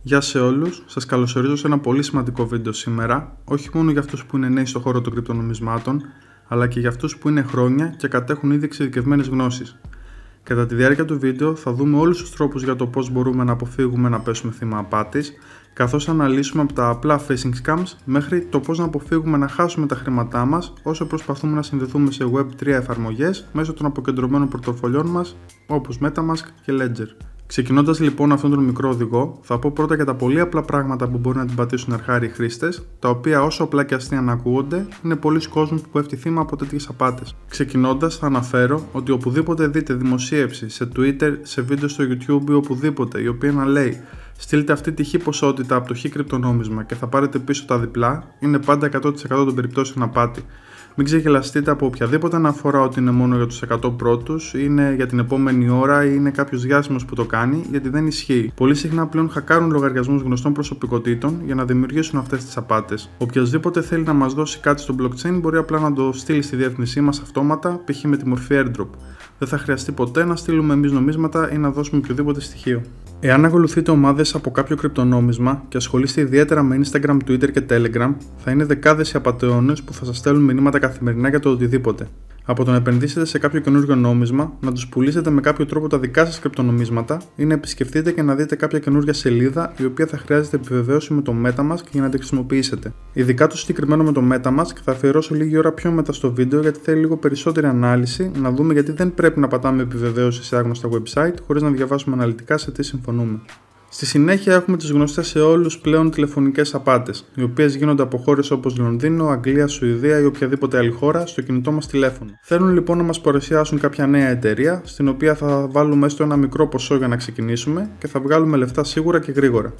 Γεια σε όλους, σας καλωσορίζω σε ένα πολύ σημαντικό βίντεο σήμερα, όχι μόνο για αυτούς που είναι νέοι στον χώρο των κρυπτονομισμάτων, αλλά και για αυτούς που είναι χρόνια και κατέχουν ήδη εξειδικευμένες γνώσεις. Κατά τη διάρκεια του βίντεο θα δούμε όλους τους τρόπους για το πώς μπορούμε να αποφύγουμε να πέσουμε θύμα απάτης, καθώς αναλύσουμε από τα απλά phishing scams μέχρι το πώς να αποφύγουμε να χάσουμε τα χρήματά μας όσο προσπαθούμε να συνδεθούμε σε Web3 εφαρμογές μέσω των αποκεντρωμένων πορτοφολιών μας όπως MetaMask και Ledger. Ξεκινώντας λοιπόν αυτόν τον μικρό οδηγό, θα πω πρώτα για τα πολύ απλά πράγματα που μπορεί να την πατήσουν αρχάριοι χρήστες, τα οποία όσο απλά και αστεία να ακούγονται, είναι πολλοί κόσμος που πέφτει θύμα από τέτοιες απάτες. Ξεκινώντας, θα αναφέρω ότι οπουδήποτε δείτε δημοσίευση σε Twitter, σε βίντεο στο YouTube ή οπουδήποτε, η οποία να λέει στείλτε αυτή τη χ ποσότητα από το χ κρυπτονόμισμα και θα πάρετε πίσω τα διπλά, είναι πάντα 100% των περιπτώσεων απάτη. Μην ξεγελαστείτε από οποιαδήποτε αναφορά ότι είναι μόνο για τους 100 πρώτους, είναι για την επόμενη ώρα ή είναι κάποιος διάσημος που το κάνει, γιατί δεν ισχύει. Πολύ συχνά πλέον χακάρουν λογαριασμούς γνωστών προσωπικότητων για να δημιουργήσουν αυτές τις απάτες. Οποιοσδήποτε θέλει να μας δώσει κάτι στο blockchain μπορεί απλά να το στείλει στη διεύθυνσή μας αυτόματα, π.χ. με τη μορφή airdrop. Δεν θα χρειαστεί ποτέ να στείλουμε εμείς νομίσματα ή να δώσουμε οποιοδήποτε στοιχείο. Εάν ακολουθείτε ομάδες από κάποιο κρυπτονόμισμα και ασχολείστε ιδιαίτερα με Instagram, Twitter και Telegram, θα είναι δεκάδες οι απατεώνες που θα σας στέλνουν μηνύματα καθημερινά για το οτιδήποτε. Από το να επενδύσετε σε κάποιο καινούριο νόμισμα, να τους πουλήσετε με κάποιο τρόπο τα δικά σας κρυπτονομίσματα ή να επισκεφτείτε και να δείτε κάποια καινούργια σελίδα η οποία θα χρειάζεται επιβεβαίωση με το MetaMask για να τη χρησιμοποιήσετε. Ειδικά το συγκεκριμένο με το MetaMask θα αφιερώσω λίγη ώρα πιο μετά στο βίντεο γιατί θέλει λίγο περισσότερη ανάλυση να δούμε γιατί δεν πρέπει να πατάμε επιβεβαίωση σε άγνωστα website χωρίς να διαβάσουμε αναλυτικά σε τι συμφωνούμε. Στη συνέχεια έχουμε τις γνωστές σε όλους πλέον τηλεφωνικές απάτες, οι οποίες γίνονται από χώρες όπως Λονδίνο, Αγγλία, Σουηδία ή οποιαδήποτε άλλη χώρα στο κινητό μας τηλέφωνο. Θέλουν λοιπόν να μας παρουσιάσουν κάποια νέα εταιρεία, στην οποία θα βάλουμε έστω ένα μικρό ποσό για να ξεκινήσουμε και θα βγάλουμε λεφτά σίγουρα και γρήγορα.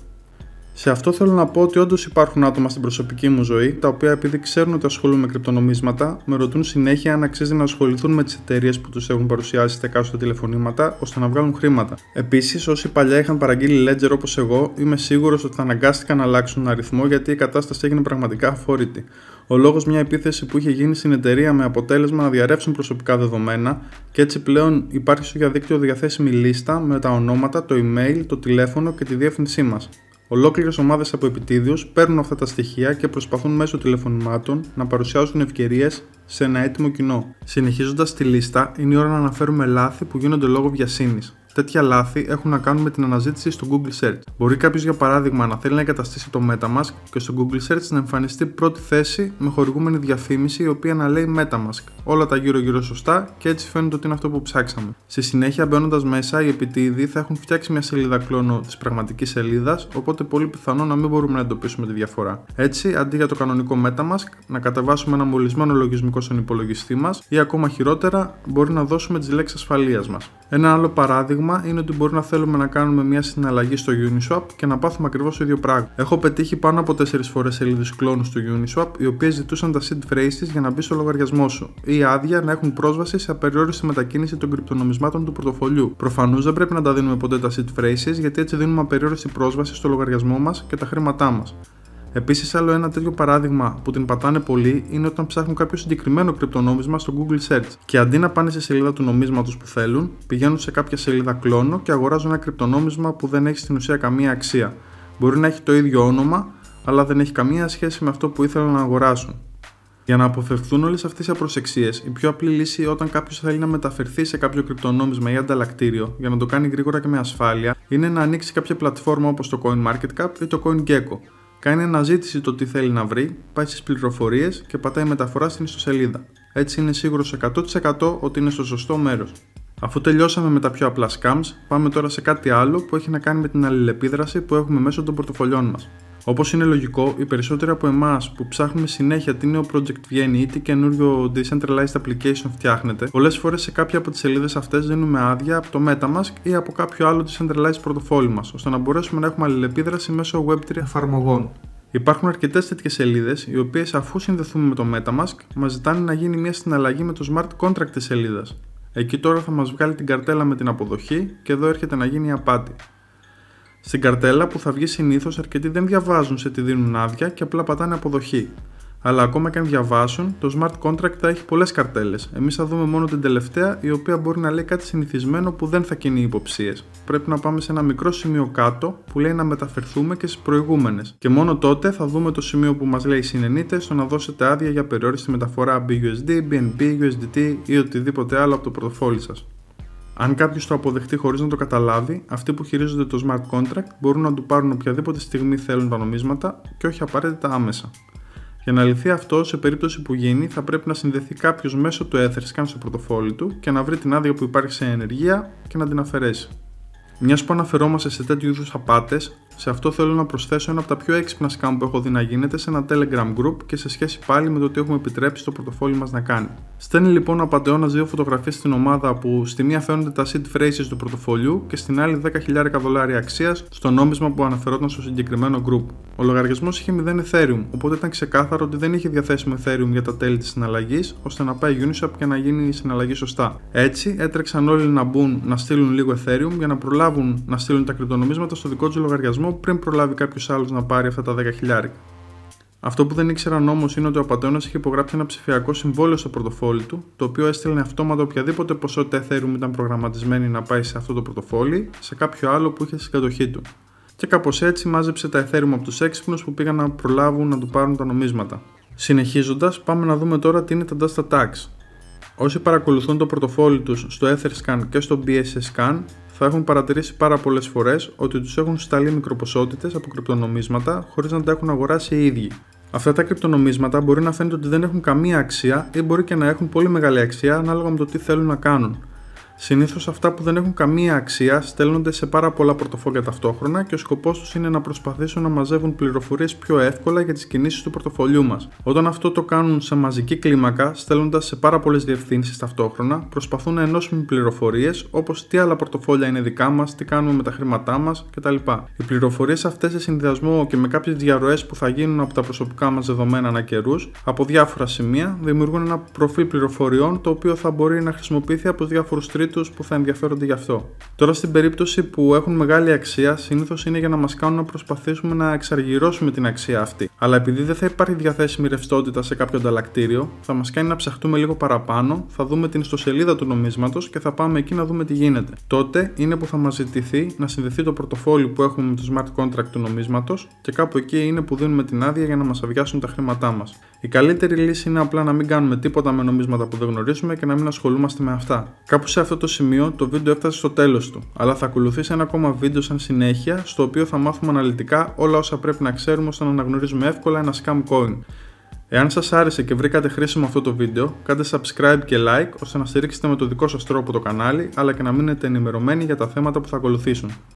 Σε αυτό θέλω να πω ότι όντως υπάρχουν άτομα στην προσωπική μου ζωή, τα οποία επειδή ξέρουν ότι ασχολούμαι με κρυπτονομίσματα, με ρωτούν συνέχεια αν αξίζει να ασχοληθούν με τις εταιρείες που τους έχουν παρουσιάσει στα εκάστοτε τηλεφωνήματα, ώστε να βγάλουν χρήματα. Επίσης, όσοι παλιά είχαν παραγγείλει Ledger όπως εγώ, είμαι σίγουρος ότι θα αναγκάστηκαν να αλλάξουν αριθμό γιατί η κατάσταση έγινε πραγματικά αφόρητη. Ο λόγος μια επίθεση που είχε γίνει στην εταιρεία με αποτέλεσμα να διαρρεύσουν προσωπικά δεδομένα και έτσι πλέον υπάρχει στο διαδίκτυο διαθέσιμη λίστα με τα ονόματα, το email, το τηλέφωνο και τη διεύθυνσή μας. Ολόκληρες ομάδες από επιτίδιους παίρνουν αυτά τα στοιχεία και προσπαθούν μέσω τηλεφωνημάτων να παρουσιάσουν ευκαιρίες σε ένα έτοιμο κοινό. Συνεχίζοντας τη λίστα, είναι η ώρα να αναφέρουμε λάθη που γίνονται λόγω βιασύνης. Τέτοια λάθη έχουν να κάνουν με την αναζήτηση στο Google Search. Μπορεί κάποιος για παράδειγμα να θέλει να εγκαταστήσει το MetaMask και στο Google Search να εμφανιστεί πρώτη θέση με χορηγούμενη διαφήμιση η οποία να λέει MetaMask. Όλα τα γύρω-γύρω σωστά και έτσι φαίνεται ότι είναι αυτό που ψάξαμε. Στη συνέχεια, μπαίνοντας μέσα, οι επιτίδιοι θα έχουν φτιάξει μια σελίδα κλόνο της πραγματικής σελίδας, οπότε πολύ πιθανό να μην μπορούμε να εντοπίσουμε τη διαφορά. Έτσι, αντί για το κανονικό MetaMask, να κατεβάσουμε ένα μολυσμένο λογισμικό στον υπολογιστή μας ή ακόμα χειρότερα, μπορεί να δώσουμε τις λέξεις ασφαλείας μας. Ένα άλλο παράδειγμα είναι ότι μπορεί να θέλουμε να κάνουμε μια συναλλαγή στο Uniswap και να πάθουμε ακριβώς το ίδιο πράγμα. Έχω πετύχει πάνω από 4 φορές σελίδες κλόνου στο Uniswap, οι οποίες ζητούσαν τα seed phrases για να μπει στο λογαριασμό σου ή άδεια να έχουν πρόσβαση σε απεριόριστη μετακίνηση των κρυπτονομισμάτων του πορτοφολιού. Προφανώς δεν πρέπει να τα δίνουμε ποτέ τα seed phrases γιατί έτσι δίνουμε απεριόριστη πρόσβαση στο λογαριασμό μας και τα χρήματά μας. Επίσης, άλλο ένα τέτοιο παράδειγμα που την πατάνε πολύ είναι όταν ψάχνουν κάποιο συγκεκριμένο κρυπτονόμισμα στο Google Search και αντί να πάνε στη σελίδα του νομίσματος που θέλουν, πηγαίνουν σε κάποια σελίδα κλόνο και αγοράζουν ένα κρυπτονόμισμα που δεν έχει στην ουσία καμία αξία. Μπορεί να έχει το ίδιο όνομα, αλλά δεν έχει καμία σχέση με αυτό που ήθελαν να αγοράσουν. Για να αποφευχθούν όλες αυτές οι απροσεξίες, η πιο απλή λύση όταν κάποιος θέλει να μεταφερθεί σε κάποιο κρυπτονόμισμα ή ανταλλακτήριο για να το κάνει γρήγορα και με ασφάλεια είναι να ανοίξει κάποια πλατφόρμα όπως το CoinMarketCap ή το CoinGecko. Κάνει αναζήτηση το τι θέλει να βρει, πάει στις πληροφορίες και πατάει μεταφορά στην ιστοσελίδα. Έτσι είναι σίγουρος 100% ότι είναι στο σωστό μέρος. Αφού τελειώσαμε με τα πιο απλά scams, πάμε τώρα σε κάτι άλλο που έχει να κάνει με την αλληλεπίδραση που έχουμε μέσω των πορτοφολιών μας. Όπως είναι λογικό, οι περισσότεροι από εμάς που ψάχνουμε συνέχεια τι νέο project βγαίνει ή τι καινούριο decentralized application φτιάχνεται, πολλές φορές σε κάποια από τις σελίδες αυτές δίνουμε άδεια από το MetaMask ή από κάποιο άλλο decentralized πορτοφόλι μας, ώστε να μπορέσουμε να έχουμε αλληλεπίδραση μέσω Web3 εφαρμογών. Υπάρχουν αρκετές τέτοιες σελίδες, οι οποίες αφού συνδεθούμε με το MetaMask, μας ζητάνε να γίνει μια συναλλαγή με το smart contract της σελίδας. Εκεί τώρα θα μας βγάλει την καρτέλα με την αποδοχή και εδώ έρχεται να γίνει η απάτη. Στην καρτέλα που θα βγει συνήθως, αρκετοί δεν διαβάζουν σε τι δίνουν άδεια και απλά πατάνε αποδοχή. Αλλά ακόμα και αν διαβάσουν, το smart contract θα έχει πολλές καρτέλες. Εμείς θα δούμε μόνο την τελευταία, η οποία μπορεί να λέει κάτι συνηθισμένο που δεν θα κινεί υποψίες. Πρέπει να πάμε σε ένα μικρό σημείο κάτω που λέει να μεταφερθούμε και στις προηγούμενες. Και μόνο τότε θα δούμε το σημείο που μας λέει συνενείτε στο να δώσετε άδεια για περιόριστη μεταφορά BUSD, BNB, USDT ή οτιδήποτε άλλο από το πορτοφόλι σας. Αν κάποιος το αποδεχτεί χωρίς να το καταλάβει, αυτοί που χειρίζονται το smart contract μπορούν να του πάρουν οποιαδήποτε στιγμή θέλουν τα νομίσματα και όχι απαραίτητα άμεσα. Για να λυθεί αυτό, σε περίπτωση που γίνει, θα πρέπει να συνδεθεί κάποιος μέσω του Etherscan στο πορτοφόλι του και να βρει την άδεια που υπάρχει σε ενεργεία και να την αφαιρέσει. Μιας που αναφερόμαστε σε τέτοιου είδους απάτες, σε αυτό θέλω να προσθέσω ένα από τα πιο έξυπνα scam που έχω δει να γίνεται σε ένα Telegram group και σε σχέση πάλι με το τι έχουμε επιτρέψει το πορτοφόλι μας να κάνει. Στέλνει λοιπόν ο απατεώνας δύο φωτογραφίες στην ομάδα που στη μία φαίνονται τα seed phrases του πορτοφολιού και στην άλλη $10,000 αξίας στο νόμισμα που αναφερόταν στο συγκεκριμένο group. Ο λογαριασμός είχε 0 Ethereum, οπότε ήταν ξεκάθαρο ότι δεν είχε διαθέσιμο Ethereum για τα τέλη της συναλλαγής ώστε να πάει Uniswap και να γίνει η συναλλαγή σωστά. Έτσι έτρεξαν όλοι να μπουν να στείλουν λίγο Ethereum για να προλάβουν να στείλουν τα κρυπτονομίσματα στο δικό του λογαριασμό πριν προλάβει κάποιος άλλος να πάρει αυτά τα $10,000. Αυτό που δεν ήξεραν όμως είναι ότι ο απατεώνας είχε υπογράψει ένα ψηφιακό συμβόλαιο στο πορτοφόλι του, το οποίο έστελνε αυτόματα οποιαδήποτε ποσότητα Ethereum ήταν προγραμματισμένη να πάει σε αυτό το πορτοφόλι σε κάποιο άλλο που είχε στην κατοχή του. Και κάπως έτσι μάζεψε τα Ethereum από τους έξυπνους που πήγαν να προλάβουν να του πάρουν τα νομίσματα. Συνεχίζοντας, πάμε να δούμε τώρα τι είναι τα dust attacks. Όσοι παρακολουθούν το πορτοφόλι τους στο Etherscan και στο BSScan θα έχουν παρατηρήσει πάρα πολλές φορές ότι τους έχουν σταλεί μικροποσότητες από κρυπτονομίσματα χωρίς να τα έχουν αγοράσει οι ίδιοι. Αυτά τα κρυπτονομίσματα μπορεί να φαίνεται ότι δεν έχουν καμία αξία ή μπορεί και να έχουν πολύ μεγάλη αξία ανάλογα με το τι θέλουν να κάνουν. Συνήθως αυτά που δεν έχουν καμία αξία στέλνονται σε πάρα πολλά πορτοφόλια ταυτόχρονα και ο σκοπός τους είναι να προσπαθήσουν να μαζεύουν πληροφορίες πιο εύκολα για τις κινήσεις του πορτοφολιού μας. Όταν αυτό το κάνουν σε μαζική κλίμακα, στέλνοντας σε πάρα πολλές διευθύνσεις ταυτόχρονα, προσπαθούν να ενώσουν πληροφορίες όπως τι άλλα πορτοφόλια είναι δικά μας, τι κάνουμε με τα χρήματά μας κτλ. Οι πληροφορίες αυτές σε συνδυασμό και με κάποιες διαρροές που θα γίνουν από τα προσωπικά μας δεδομένα ανά καιρούς, από διάφορα σημεία, δημιουργούν ένα προφίλ πληροφοριών το οποίο θα μπορεί να χρησιμοποιηθεί από διάφορους τρίτους που θα ενδιαφέρονται γι' αυτό. Τώρα, στην περίπτωση που έχουν μεγάλη αξία, συνήθως είναι για να μας κάνουν να προσπαθήσουμε να εξαργυρώσουμε την αξία αυτή. Αλλά επειδή δεν θα υπάρχει διαθέσιμη ρευστότητα σε κάποιο ανταλλακτήριο, θα μας κάνει να ψαχτούμε λίγο παραπάνω, θα δούμε την ιστοσελίδα του νομίσματος και θα πάμε εκεί να δούμε τι γίνεται. Τότε είναι που θα μας ζητηθεί να συνδεθεί το πορτοφόλι που έχουμε με το smart contract του νομίσματος και κάπου εκεί είναι που δίνουμε την άδεια για να μας αδειάσουν τα χρήματά μας. Η καλύτερη λύση είναι απλά να μην κάνουμε τίποτα με νομίσματα που δεν γνωρίζουμε και να μην ασχολούμαστε με αυτά. Κάπου σε αυτό το σημείο το βίντεο έφτασε στο τέλος του, αλλά θα ακολουθήσει ένα ακόμα βίντεο σαν συνέχεια, στο οποίο θα μάθουμε αναλυτικά όλα όσα πρέπει να ξέρουμε ώστε να αναγνωρίζουμε εύκολα ένα scam coin. Εάν σας άρεσε και βρήκατε χρήσιμο αυτό το βίντεο, κάντε subscribe και like ώστε να στηρίξετε με το δικό σας τρόπο το κανάλι, αλλά και να μείνετε ενημερωμένοι για τα θέματα που θα ακολουθήσουν.